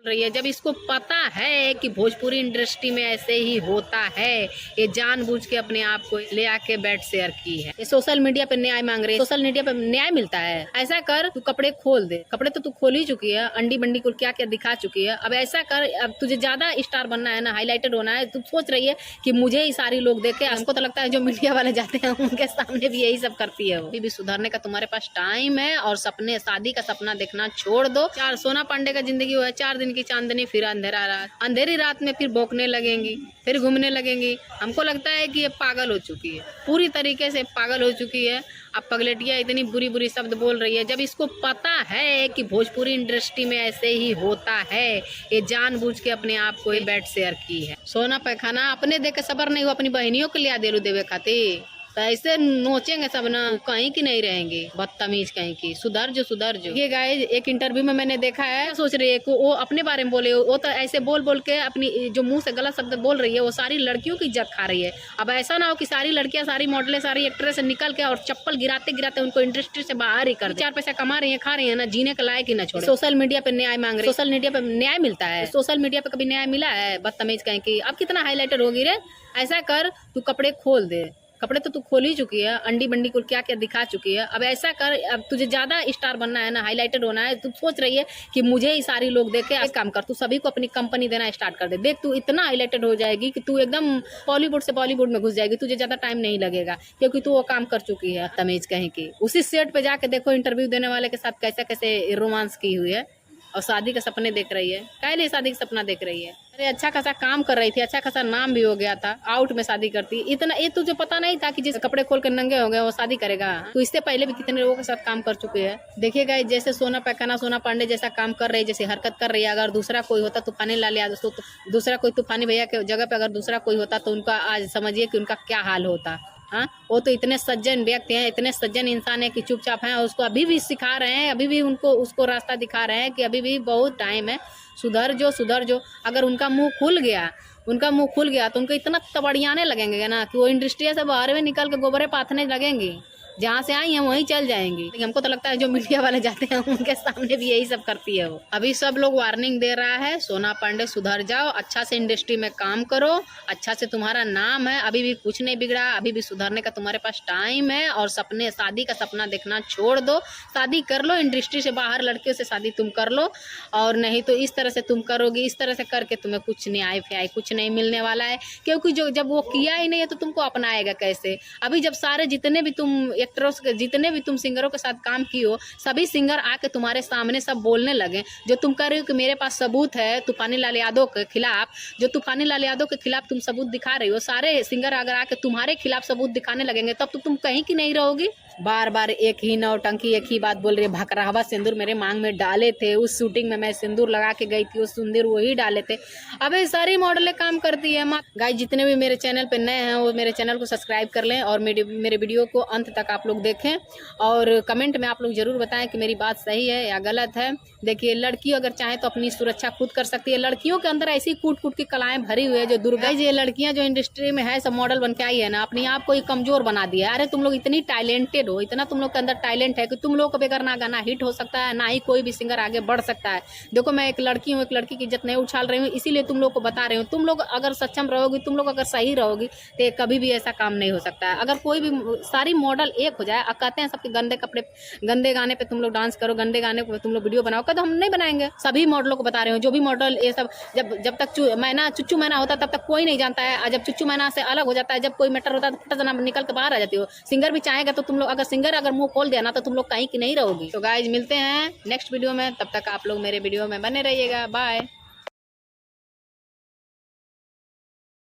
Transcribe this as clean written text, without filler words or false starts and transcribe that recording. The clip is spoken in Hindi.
रही है जब इसको पता है कि भोजपुरी इंडस्ट्री में ऐसे ही होता है। ये जानबूझ के अपने आप को ले आके बेड शेयर की है। ये सोशल मीडिया पे न्याय मांग रही है। सोशल मीडिया पे न्याय मिलता है। ऐसा कर, तू कपड़े खोल दे। कपड़े तो तू खोल ही चुकी है, अंडी बंडी को क्या क्या दिखा चुकी है। अब ऐसा कर, अब तुझे ज्यादा स्टार बनना है ना, हाईलाइटेड होना है। तू सोच रही है कि मुझे ही सारी लोग देखे। हमको तो लगता है जो मीडिया वाले जाते हैं उनके सामने भी यही सब करती है। वो भी सुधरने का तुम्हारे पास टाइम है और सपने, शादी का सपना देखना छोड़ दो। चार सोना पांडे का जिंदगी हुआ है, 4 दिन की चांदनी, फिर अंधेरा रात। अंधेरी रात में फिर भौंकने लगेंगी, फिर घूमने लगेंगी। हमको लगता है कि ये पागल हो चुकी है, पूरी तरीके से पागल हो चुकी है। अब पगलेटिया इतनी बुरी बुरी शब्द बोल रही है जब इसको पता है कि भोजपुरी इंडस्ट्री में ऐसे ही होता है। ये जानबूझ के अपने आप को बेड शेयर की है। सोना पैखाना अपने देख के सबर नहीं हुआ, अपनी बहनियों के लिया देलू देवे खातिर। तो ऐसे नोचेंगे सब ना, कहीं की नहीं रहेंगे, बदतमीज कहीं की। सुधर जो। ये गाइस, एक इंटरव्यू में मैंने देखा है, सोच रही है कि वो अपने बारे में बोले। वो तो ऐसे बोल बोल के अपनी जो मुंह से गलत शब्द बोल रही है, वो सारी लड़कियों की इज्जत खा रही है। अब ऐसा ना हो कि सारी लड़कियां, सारी मॉडलें, सारी एक्ट्रेस निकल के और चप्पल गिराते गिराते उनको इंडस्ट्री से बाहर ही कर दे। 4 पैसा कमा रही है, खा रही है ना, जीने का लायक ही ना छोड़े। सोशल मीडिया पे न्याय मांग रही है। सोशल मीडिया पे न्याय मिलता है। सोशल मीडिया पे कभी न्याय मिला है? बदतमीज कहीं की। अब कितना हाईलाइटेड होगी रे। ऐसा कर, तू कपड़े खोल दे। कपड़े तो तू खोल ही चुकी है, अंडी बंडी को क्या क्या दिखा चुकी है। अब ऐसा कर, अब तुझे ज्यादा स्टार बनना है ना, हाईलाइटेड होना है। तू सोच रही है कि मुझे ही सारी लोग देखे। एक काम कर, तू सभी को अपनी कंपनी देना स्टार्ट कर दे। देख, तू इतना हाईलाइटेड हो जाएगी कि तू एकदम बॉलीवुड से बॉलीवुड में घुस जाएगी। तुझे ज्यादा टाइम नहीं लगेगा क्योंकि तू वो काम कर चुकी है। तमीज कहीं की। उसी सेट पे जाके देखो इंटरव्यू देने वाले के साथ कैसे कैसे रोमांस की हुई है और शादी के सपने देख रही है। काहे लिए शादी का सपना देख रही है? अरे अच्छा खासा काम कर रही थी, अच्छा खासा नाम भी हो गया था, आउट में शादी करती। इतना ये तुझे पता नहीं था कि जिस कपड़े खोल कर नंगे हो गए वो शादी करेगा? तो इससे पहले भी कितने लोगों के साथ काम कर चुके हैं। देखिएगा, जैसे सोना पैखाना, सोना पांडे जैसा काम कर रही है, जैसे हरकत कर रही है। अगर दूसरा कोई होता, तूफानी लाल यादव, तो दूसरा कोई तूफानी भैया के जगह पे अगर दूसरा कोई होता तो उनका आज समझिए कि उनका क्या हाल होता। हाँ, वो तो इतने सज्जन व्यक्ति हैं, इतने सज्जन इंसान है कि चुपचाप हैं और उसको अभी भी सिखा रहे हैं, अभी भी उनको उसको रास्ता दिखा रहे हैं कि अभी भी बहुत टाइम है। सुधर जो। अगर उनका मुंह खुल गया तो उनको इतना तबड़ियाने लगेंगे ना कि वो इंडस्ट्री से बाहर में निकल के गोबरे पाथने लगेंगी। जहाँ से आई हैं वहीं चल जाएंगी। हमको तो लगता है जो मीडिया वाले जाते हैं उनके सामने भी यही सब करती है वो। अभी सब लोग वार्निंग दे रहा है, सोना पांडे सुधर जाओ, अच्छा से इंडस्ट्री में काम करो, अच्छा से तुम्हारा नाम है, अभी भी कुछ नहीं बिगड़ा, अभी भी सुधरने का तुम्हारे पास टाइम है। और सपने, शादी का सपना देखना छोड़ दो, शादी कर लो, इंडस्ट्री से बाहर लड़कियों से शादी तुम कर लो। और नहीं तो इस तरह से तुम करोगी, इस तरह से करके तुम्हें कुछ न्याय फ्याय कुछ नहीं मिलने वाला है। क्योंकि जो जब वो किया ही नहीं है तो तुमको अपनाएगा कैसे? अभी जब सारे जितने भी तुम एक्टर्स, जितने भी तुम सिंगरों के साथ काम की हो, सभी सिंगर आके तुम्हारे सामने सब बोलने लगे। जो तुम कह रही हो कि मेरे पास सबूत है तूफानी लाल यादव के खिलाफ, जो तूफानी लाल यादव के खिलाफ तुम सबूत दिखा रही हो, सारे सिंगर अगर आके तुम्हारे खिलाफ सबूत दिखाने लगेंगे तब तो तुम कहीं की नहीं रहोगी। बार बार एक ही नौटंकी, एक ही बात बोल रही है। भकरावा सिंदूर मेरे मांग में डाले थे, उस शूटिंग में मैं सिंदूर लगा के गई थी, उस सिंदूर वही डाले थे। अबे सारी मॉडलें काम करती है। गाइस, जितने भी मेरे चैनल पे नए हैं वो मेरे चैनल को सब्सक्राइब कर लें और मेरे वीडियो को अंत तक आप लोग देखें और कमेंट में आप लोग जरूर बताएं कि मेरी बात सही है या गलत है। देखिए, लड़की अगर चाहे तो अपनी सुरक्षा खुद कर सकती है। लड़कियों के अंदर ऐसी कूट कूट की कलाएं भरी हुई है जो दुर्गा। ये लड़कियां जो इंडस्ट्री में है सब मॉडल बन के आई है ना, अपने आप को कमजोर बना दिया। अरे तुम लोग इतनी टैलेंटेड हो, इतना तुम लोग के अंदर टैलेंट है कि तुम लोग को बगैर ना गाना हिट हो सकता है, ना ही कोई भी सिंगर आगे बढ़ सकता है। देखो, मैं एक लड़की हूँ, एक लड़की की इज्जत नहीं उछाल रही हूँ, इसीलिए तुम लोग को बता रही हूँ। तुम लोग अगर सक्षम रहोगी, तुम लोग अगर सही रहोगी तो कभी भी ऐसा काम नहीं हो सकता है। अगर कोई भी सारी मॉडल एक हो जाए, कहते हैं सबके गंदे कपड़े, गंदे गाने पे तुम लोग डांस करो, गंदे गाने पे तुम लोग वीडियो बनाओ, तो हम नहीं बनाएंगे। सभी मॉडलों को बता रहे हो, जो भी मॉडल ये सब, जब तक चुच्चू मैना होता तब तक कोई नहीं जानता है। जब चुच्चू मैना से अलग हो जाता है, जब कोई मैटर होता है तो फट निकल के बाहर आ जाती हो। सिंगर भी चाहेगा तो तुम लोग, अगर सिंगर अगर मुंह खोल दिया ना तो तुम लोग कहीं की नहीं रहोगी। तो गाइज, मिलते हैं नेक्स्ट वीडियो में, तब तक आप लोग मेरे वीडियो में बने रहिएगा। बाय।